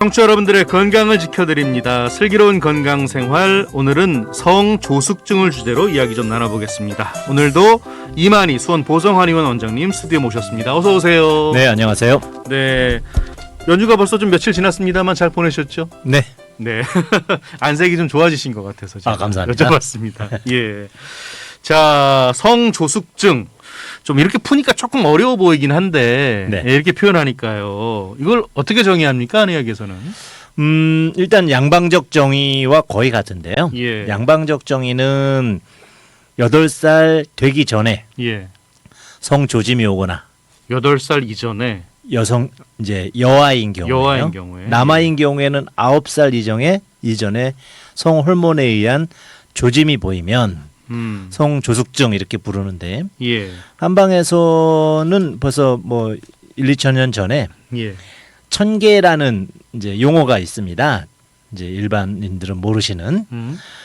청취자 여러분들의 건강을 지켜드립니다. 슬기로운 건강생활, 오늘은 성조숙증을 주제로 이야기 좀 나눠보겠습니다. 오늘도 이만희 수원 보성한의원 원장님 스튜디오에 모셨습니다. 어서 오세요. 네, 안녕하세요. 네, 연휴가 벌써 좀 며칠 지났습니다만 잘 보내셨죠? 네. 네. 안색이 좀 좋아지신 것 같아서 제가 감사합니다. 여쭤봤습니다. 예. 자, 성조숙증. 좀 이렇게 푸니까 조금 어려워 보이긴 한데 네. 이렇게 표현하니까요. 이걸 어떻게 정의합니까? 한의학에서는? 일단 양방적 정의와 거의 같은데요. 예. 양방적 정의는 8살 되기 전에 예. 성조짐이 오거나 8살 이전에 여성 이제 여아인 경우에요. 여아인 경우에 남아인 경우에는 9살 이전에 성 호르몬에 의한 조짐이 보이면 성조숙증 이렇게 부르는데 예. 한방에서는 벌써 뭐 1, 2천 년 전에 예. 천계라는 이제 용어가 있습니다. 이제 일반인들은 모르시는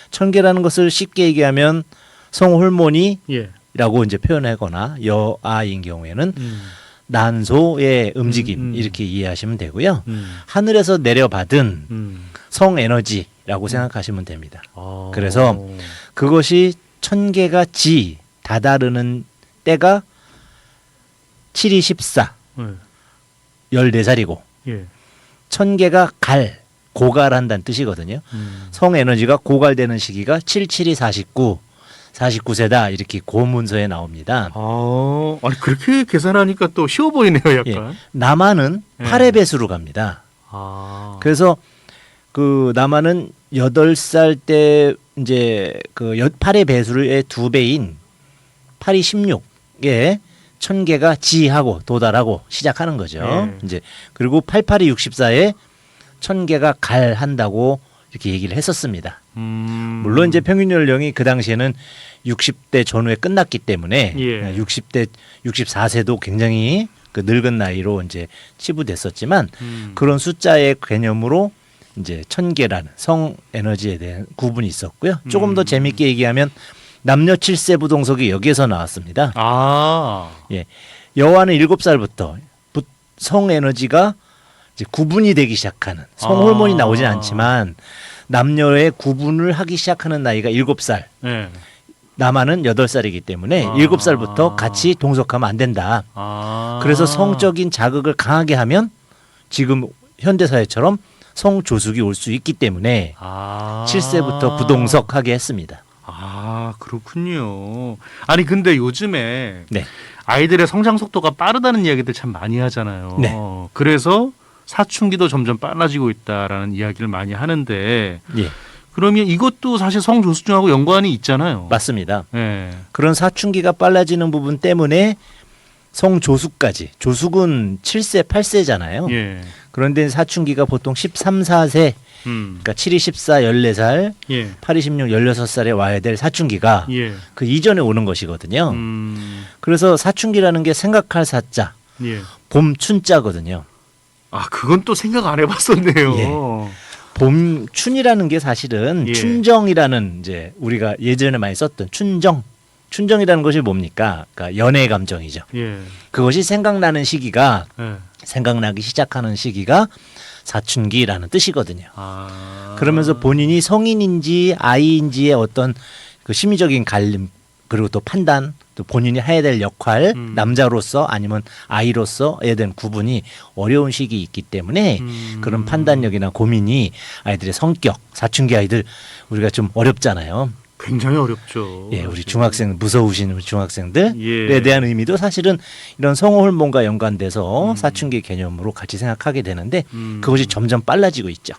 천계라는 것을 쉽게 얘기하면 성호르몬이라고 예. 이제 표현하거나 여아인 경우에는 난소의 움직임 이렇게 이해하시면 되고요. 하늘에서 내려받은 성에너지라고 생각하시면 됩니다. 아. 그래서 그것이 천계가 다다르는 때가 7이 14, 예. 14살이고 예. 천계가 고갈한다는 뜻이거든요. 성에너지가 고갈되는 시기가 7, 7이 49, 49세다 이렇게 고문서에 나옵니다. 아, 아니 그렇게 계산하니까 또 쉬워 보이네요, 약간. 예. 남한은 예. 8의 배수로 갑니다. 아. 그래서 그 남한은 8살 때 이제 그 8의 배수의 2배인 8이 16에 천계가 지하고 도달하고 시작하는 거죠. 네. 이제 그리고 88이 64에 천계가 갈한다고 이렇게 얘기를 했었습니다. 물론 이제 평균 연령이 그 당시에는 60대 전후에 끝났기 때문에 예. 60대 64세도 굉장히 그 늙은 나이로 이제 치부됐었지만 그런 숫자의 개념으로 이제 천계라는 성 에너지에 대한 구분이 있었고요. 조금 더 재밌게 얘기하면 남녀 7세 부동석이 여기에서 나왔습니다. 아. 예. 여아는 7살부터 성 에너지가 이제 구분이 되기 시작하는 성 호르몬이 나오진 않지만 남녀의 구분을 하기 시작하는 나이가 7살. 예. 남아는 8살이기 때문에 7살부터 같이 동석하면 안 된다. 아. 그래서 성적인 자극을 강하게 하면 지금 현대 사회처럼 성조숙이 올 수 있기 때문에 7세부터 부동석하게 했습니다. 아, 그렇군요. 아니 근데 요즘에 네. 아이들의 성장 속도가 빠르다는 이야기들 참 많이 하잖아요. 네. 그래서 사춘기도 점점 빨라지고 있다라는 이야기를 많이 하는데 예, 그러면 이것도 사실 성조숙증하고 연관이 있잖아요. 맞습니다. 예. 그런 사춘기가 빨라지는 부분 때문에 성조숙까지. 조숙은 7세, 8세잖아요. 예. 그런데 사춘기가 보통 13, 4세, 그러니까 7이 14, 14살, 예. 8이 16, 16살에 와야 될 사춘기가 예. 그 이전에 오는 것이거든요. 그래서 사춘기라는 게 생각할 사자, 예. 봄 춘자거든요. 아, 그건 또 생각 안 해봤었네요. 예. 봄 춘이라는 게 사실은 예. 춘정이라는 이제 우리가 예전에 많이 썼던 춘정이라는 것이 뭡니까? 그러니까 연애 감정이죠. 예. 그것이 생각나는 시기가 예. 생각나기 시작하는 시기가 사춘기라는 뜻이거든요. 아. 그러면서 본인이 성인인지 아이인지의 어떤 그 심리적인 갈림 그리고 또 판단 또 본인이 해야 될 역할 남자로서 아니면 아이로서에 대한 구분이 어려운 시기 있기 때문에 그런 판단력이나 고민이 아이들의 성격 사춘기 아이들 우리가 좀 어렵잖아요. 굉장히 어렵죠. 예, 우리 중학생 무서우신 우리 중학생들에 예. 대한 의미도 사실은 이런 성호르몬과 연관돼서 사춘기 개념으로 같이 생각하게 되는데 그것이 점점 빨라지고 있죠.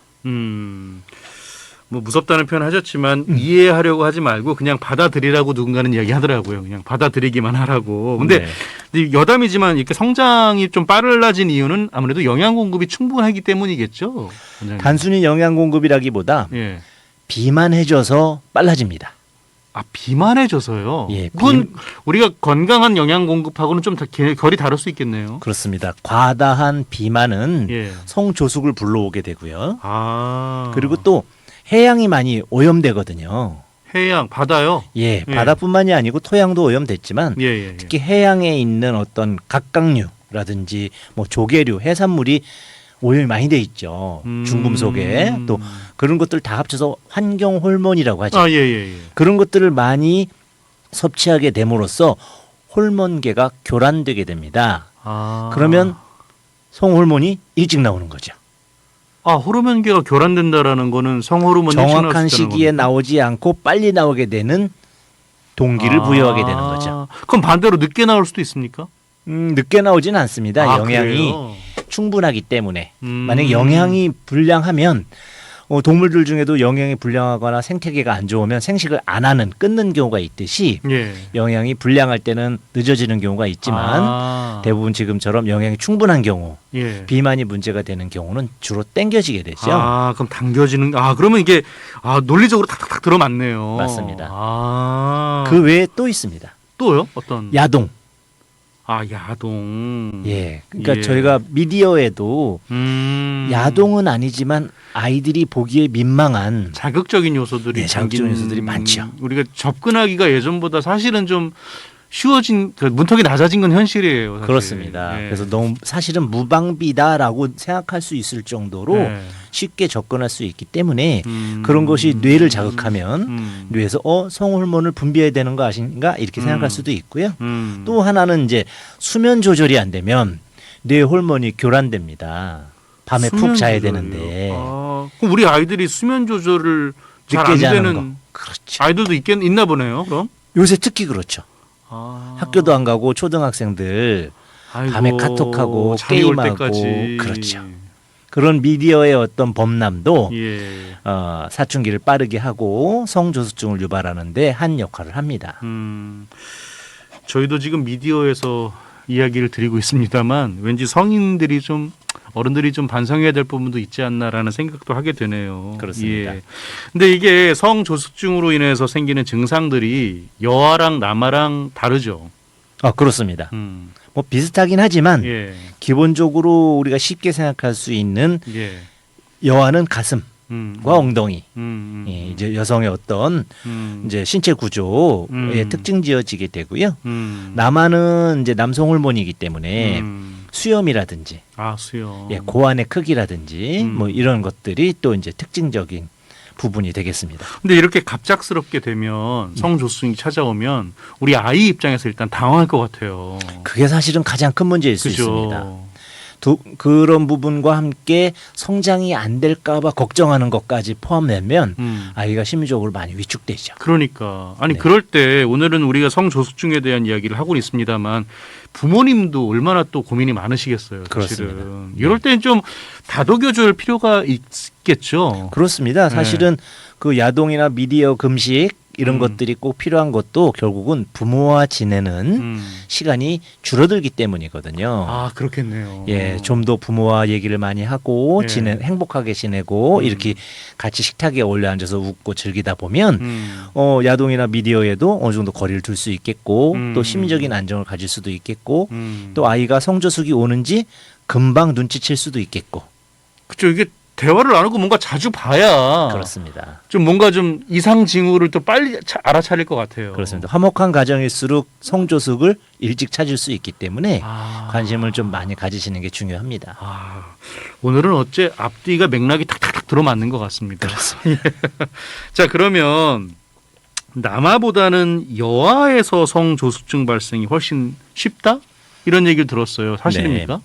뭐 무섭다는 표현 하셨지만 이해하려고 하지 말고 그냥 받아들이라고 누군가는 이야기하더라고요. 그냥 받아들이기만 하라고. 근데 네. 여담이지만 이렇게 성장이 좀 빨라진 이유는 아무래도 영양 공급이 충분하기 때문이겠죠. 원장님. 단순히 영양 공급이라기보다 예. 비만해져서 빨라집니다. 아, 비만해져서요. 예, 그건 우리가 건강한 영양 공급하고는 좀 결이 다를 수 있겠네요. 그렇습니다. 과다한 비만은 예. 성조숙을 불러오게 되고요. 아. 그리고 또 해양이 많이 오염되거든요. 해양, 바다요? 예, 예. 바다뿐만이 아니고 토양도 오염됐지만 예, 예, 예. 특히 해양에 있는 어떤 각각류라든지 뭐 조개류, 해산물이 오염이 많이 돼 있죠. 중금속에 또 그런 것들 다 합쳐서 환경 호르몬이라고 하죠. 아, 예, 예, 예. 그런 것들을 많이 섭취하게 됨으로써 호르몬계가 교란되게 됩니다. 아. 그러면 성호르몬이 일찍 나오는 거죠. 아, 호르몬계가 교란된다라는 거는 성호르몬이 일찍 나올 정확한 수 있다는 시기에 겁니까? 나오지 않고 빨리 나오게 되는 동기를 부여하게 되는 거죠. 그럼 반대로 늦게 나올 수도 있습니까? 늦게 나오지는 않습니다. 아, 영양이 그래요? 충분하기 때문에. 음. 만약에 영양이 불량하면 동물들 중에도 영양이 불량하거나 생태계가 안 좋으면 생식을 안 하는 끊는 경우가 있듯이 예. 영양이 불량할 때는 늦어지는 경우가 있지만 아. 대부분 지금처럼 영양이 충분한 경우 예. 비만이 문제가 되는 경우는 주로 땡겨지게 되죠. 아, 그럼 당겨지는 그러면 이게 논리적으로 탁탁탁 들어맞네요. 맞습니다. 아. 그 외에 또 있습니다. 또요? 어떤? 야동. 야동. 예. 그러니까 예. 저희가 미디어에도 야동은 아니지만 아이들이 보기에 민망한 자극적인 요소들이 네, 자극적인 담긴, 요소들이 많죠. 우리가 접근하기가 예전보다 사실은 좀 쉬워진 문턱이 낮아진 건 현실이에요. 사실. 그렇습니다. 예. 그래서 너무 사실은 무방비다라고 생각할 수 있을 정도로 예. 쉽게 접근할 수 있기 때문에 그런 것이 뇌를 자극하면 뇌에서 성호르몬을 분비해야 되는 거 아닌가 이렇게 생각할 수도 있고요. 또 하나는 이제 수면 조절이 안 되면 뇌 호르몬이 교란됩니다. 밤에 푹 자야 조절이요? 되는데 그럼 우리 아이들이 수면 조절을 잘 안 늦게 자는 되는 거. 그렇죠. 아이들도 있나 보네요. 그럼 요새 특히 그렇죠. 아. 학교도 안 가고 초등학생들 아이고, 밤에 카톡하고 잠이 올 게임하고 때까지. 그렇죠. 그런 미디어의 어떤 범람도 예. 사춘기를 빠르게 하고 성조숙증을 유발하는데 한 역할을 합니다. 저희도 지금 미디어에서 이야기를 드리고 있습니다만 왠지 성인들이 좀 어른들이 좀 반성해야 될 부분도 있지 않나라는 생각도 하게 되네요. 그렇습니다. 예. 근데 이게 성조숙증으로 인해서 생기는 증상들이 여아랑 남아랑 다르죠. 그렇습니다. 음. 뭐 비슷하긴 하지만 예. 기본적으로 우리가 쉽게 생각할 수 있는 예. 여아는 가슴과 엉덩이, 예, 이제 여성의 어떤 이제 신체 구조의 특징 지어지게 되고요. 남아는 이제 남성 호르몬이기 때문에 수염이라든지 수염. 예, 고환의 크기라든지 뭐 이런 것들이 또 이제 특징적인 부분이 되겠습니다. 근데 이렇게 갑작스럽게 되면 성조숙이 찾아오면 우리 아이 입장에서 일단 당황할 것 같아요. 그게 사실은 가장 큰 문제일 수 그죠? 있습니다. 그런 부분과 함께 성장이 안 될까봐 걱정하는 것까지 포함되면 아이가 심리적으로 많이 위축되죠. 그러니까 아니 네. 그럴 때 오늘은 우리가 성조숙증에 대한 이야기를 하고 있습니다만 부모님도 얼마나 또 고민이 많으시겠어요. 사실은. 그렇습니다. 이럴 때는 좀 다독여줄 필요가 있겠죠. 그렇습니다. 네. 사실은 그 야동이나 미디어 금식 이런 것들이 꼭 필요한 것도 결국은 부모와 지내는 시간이 줄어들기 때문이거든요. 그렇겠네요. 예, 좀 더 부모와 얘기를 많이 하고 예. 행복하게 지내고 이렇게 같이 식탁에 올려 앉아서 웃고 즐기다 보면 야동이나 미디어에도 어느 정도 거리를 둘 수 있겠고 또 심리적인 안정을 가질 수도 있겠고 또 아이가 성조숙이 오는지 금방 눈치챌 수도 있겠고. 그렇죠. 이게 대화를 나누고 뭔가 자주 봐야 그렇습니다. 좀 뭔가 좀 이상 징후를 또 빨리 알아차릴 것 같아요. 그렇습니다. 화목한 가정일수록 성조숙을 일찍 찾을 수 있기 때문에 아. 관심을 좀 많이 가지시는 게 중요합니다. 오늘은 어째 앞뒤가 맥락이 탁탁탁 들어맞는 것 같습니다. 그렇습니다. 자, 그러면 남아보다는 여아에서 성조숙증 발생이 훨씬 쉽다? 이런 얘기를 들었어요. 사실입니까?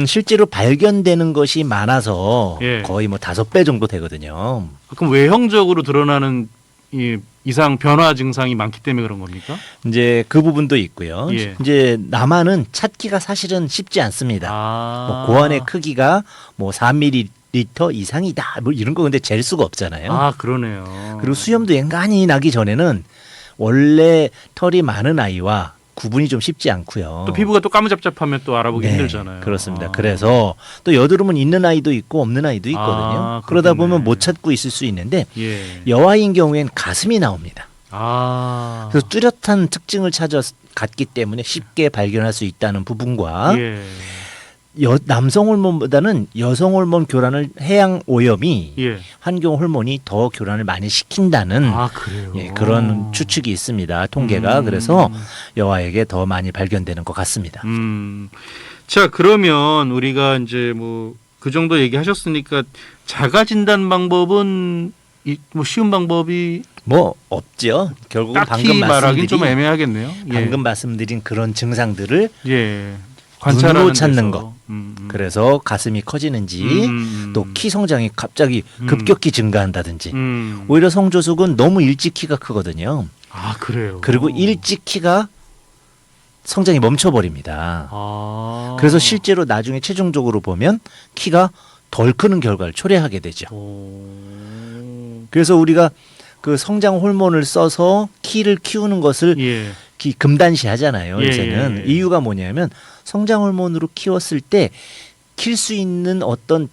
실제로 발견되는 것이 많아서 예. 거의 뭐 5배 정도 되거든요. 그럼 외형적으로 드러나는 이 이상 변화 증상이 많기 때문에 그런 겁니까? 이제 그 부분도 있고요. 예. 이제 남아는 찾기가 사실은 쉽지 않습니다. 뭐 고환의 크기가 뭐 4ml 이상이다. 뭐 이런 거 근데 잴 수가 없잖아요. 그러네요. 그리고 수염도 앵간히 나기 전에는 원래 털이 많은 아이와 구분이 좀 쉽지 않고요. 또 피부가 또 까무잡잡하면 또 알아보기 네, 힘들잖아요. 그렇습니다. 그래서 또 여드름은 있는 아이도 있고 없는 아이도 있거든요. 그러다 그렇겠네. 보면 못 찾고 있을 수 있는데 예. 여아인 경우엔 가슴이 나옵니다. 아. 그래서 뚜렷한 특징을 갖기 때문에 쉽게 발견할 수 있다는 부분과 예. 남성 호르몬보다는 여성 호르몬 교란을 해양 오염이 예. 환경 호르몬이 더 교란을 많이 시킨다는 그래요. 예, 그런 추측이 있습니다. 통계가. 그래서 여아에게 더 많이 발견되는 것 같습니다. 자, 그러면 우리가 이제 뭐 그 정도 얘기하셨으니까 자가 진단 방법은 뭐 쉬운 방법이 뭐 없죠. 결국은 딱히 말하긴 좀 애매하겠네요. 예. 방금 말씀드린 그런 증상들을 예. 눈으로 관찰하는 찾는 데서. 거. 그래서 가슴이 커지는지 또 키 성장이 갑자기 음. 급격히 증가한다든지 오히려 성조숙은 너무 일찍 키가 크거든요. 아 그래요. 그리고 일찍 키가 성장이 멈춰버립니다. 아. 그래서 실제로 나중에 최종적으로 보면 키가 덜 크는 결과를 초래하게 되죠. 그래서 우리가 그 성장 호르몬을 써서 키를 키우는 것을 예. 금단시하잖아요. 예, 요새는. 예, 예. 이유가 뭐냐면 성장 호르몬으로 키웠을 때 킬 수 있는 어떤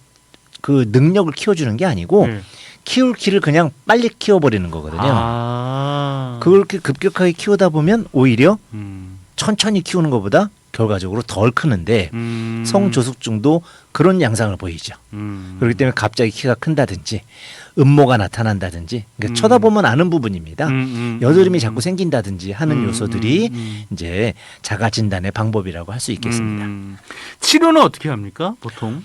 그 능력을 키워주는 게 아니고 예. 키울 키를 그냥 빨리 키워버리는 거거든요. 아. 그렇게 급격하게 키우다 보면 오히려 음. 천천히 키우는 것보다 결과적으로 덜 크는데 음. 성조숙증도 그런 양상을 보이죠. 음. 그렇기 때문에 갑자기 키가 큰다든지 음모가 나타난다든지 그러니까 쳐다보면 아는 부분입니다. 여드름이 자꾸 생긴다든지 하는 요소들이 이제 자가 진단의 방법이라고 할 수 있겠습니다. 치료는 어떻게 합니까? 보통?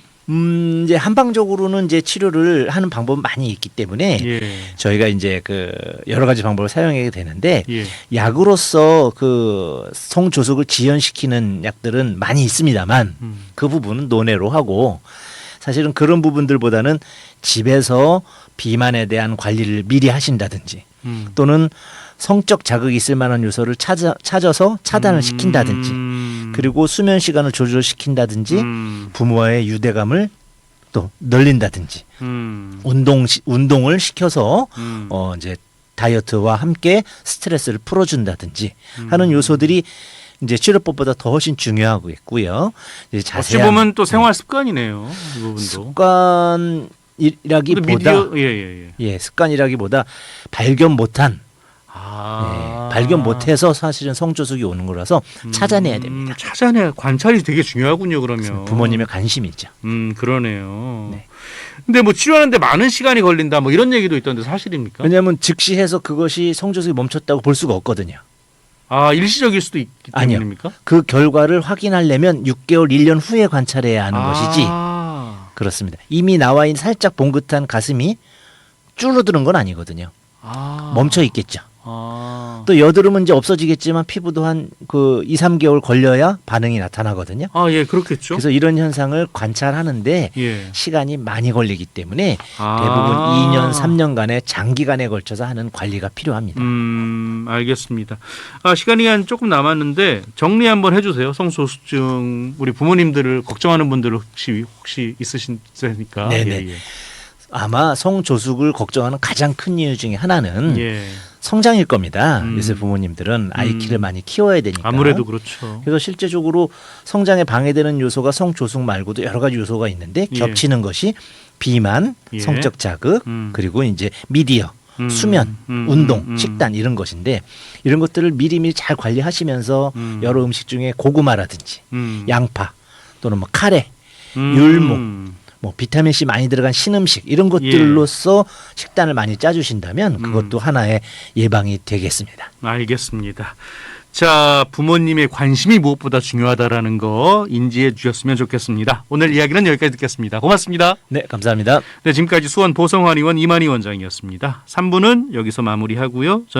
이제 한방적으로는 이제 치료를 하는 방법은 많이 있기 때문에 예. 저희가 이제 그 여러 가지 방법을 사용하게 되는데 예. 약으로서 그 성조숙을 지연시키는 약들은 많이 있습니다만 그 부분은 논외로 하고 사실은 그런 부분들보다는 집에서 비만에 대한 관리를 미리 하신다든지 또는 성적 자극이 있을 만한 요소를 찾아서 차단을 시킨다든지 그리고 수면 시간을 조절시킨다든지 부모와의 유대감을 또 늘린다든지 운동을 시켜서 이제 다이어트와 함께 스트레스를 풀어준다든지 하는 요소들이 이제 치료법보다 더 훨씬 중요하고 있고요. 이제 어찌 자세한 보면 또 생활 습관이네요. 이 부분도. 습관이라기보다 예. 습관이라기보다 발견 못한 아. 발견 못해서 사실은 성조숙이 오는 거라서 찾아내야 됩니다. 찾아내야 관찰이 되게 중요하군요. 그러면 부모님의 관심이죠. 그러네요. 네. 근데 뭐 치료하는데 많은 시간이 걸린다 뭐 이런 얘기도 있던데 사실입니까? 왜냐하면 즉시해서 그것이 성조숙이 멈췄다고 볼 수가 없거든요. 아 일시적일 수도 있기 아니요. 때문입니까? 그 결과를 확인하려면 6개월, 1년 후에 관찰해야 하는 것이지. 아. 그렇습니다. 이미 나와 있는 살짝 봉긋한 가슴이 줄어드는 건 아니거든요. 아. 멈춰 있겠죠. 아. 또 여드름은 이제 없어지겠지만 피부도 한 그 2, 3개월 걸려야 반응이 나타나거든요. 아, 예, 그렇겠죠. 그래서 이런 현상을 관찰하는데 예. 시간이 많이 걸리기 때문에 아. 대부분 2년, 3년간의 장기간에 걸쳐서 하는 관리가 필요합니다. 알겠습니다. 아, 시간이 한 조금 남았는데 정리 한번 해주세요. 성조숙증 우리 부모님들을 걱정하는 분들 혹시 있으시니까. 네네. 예, 예. 아마 성조숙을 걱정하는 가장 큰 이유 중에 하나는 예. 성장일 겁니다. 요새 부모님들은 아이 키를 많이 키워야 되니까. 아무래도 그렇죠. 그래서 실제적으로 성장에 방해되는 요소가 성조숙 말고도 여러 가지 요소가 있는데 예. 겹치는 것이 비만, 예. 성적 자극, 그리고 이제 미디어, 수면, 운동, 식단 이런 것인데 이런 것들을 미리미리 잘 관리하시면서 여러 음식 중에 고구마라든지 양파 또는 뭐 카레, 율무 뭐 비타민 C 많이 들어간 신음식 이런 것들로서 식단을 많이 짜주신다면 그것도 하나의 예방이 되겠습니다. 알겠습니다. 자, 부모님의 관심이 무엇보다 중요하다라는 거 인지해 주셨으면 좋겠습니다. 오늘 이야기는 여기까지 듣겠습니다. 고맙습니다. 네, 감사합니다. 네, 지금까지 수원 보성환의원 이만희 원장이었습니다. 3부는 여기서 마무리하고요. 저는